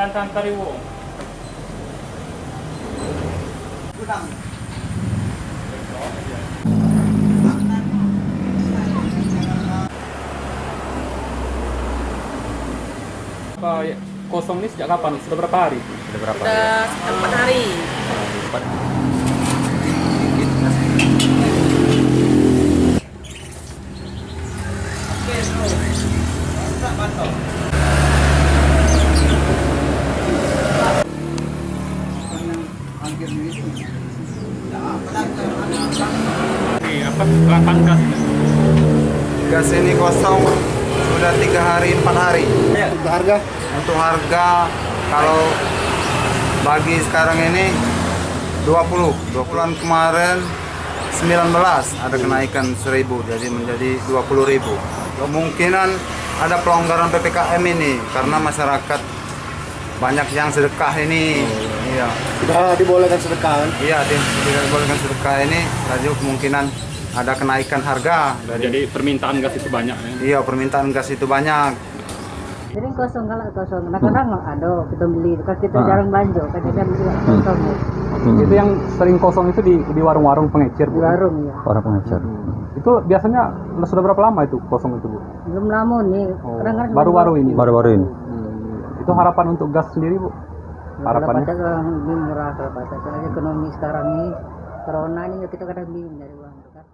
antar ibu. Kosong ini sejak kapan? Sudah berapa hari? Sudah berapa Sudah 4 hari. Apa kelangkaan gas? Gas ini kosong sudah 3 hari 4 hari. Untuk harga kalau bagi sekarang ini 20-an kemarin 19 ada kenaikan 1.000 jadi menjadi 20.000. Kemungkinan ada pelonggaran PPKM ini karena masyarakat banyak yang sedekah ini. Iya. Sudah dibolehkan sedekah kan? Iya, tidak dibolehkan sedekah ini, jadi kemungkinan ada kenaikan harga Jadi permintaan gas itu banyak ya? Iya, permintaan gas itu banyak. Jadi kosong kalau kosong. Kadang-kadang ada kita beli, kan kita jarang belanja, kan kita beli kosong. Itu yang sering kosong itu di warung-warung pengecer, Di Bu? warung ya. Orang pengecer. Itu biasanya sudah berapa lama itu kosong itu, Bu? Belum lama nih. Kadang-kadang Baru-baru ini? Baru-baru ini. Itu harapan untuk gas sendiri, Bu? Harapannya? Kalau pajak lebih murah kalau pajak. Soalnya ekonomi sekarang ini corona ini kita kadang bingung dari uang kan.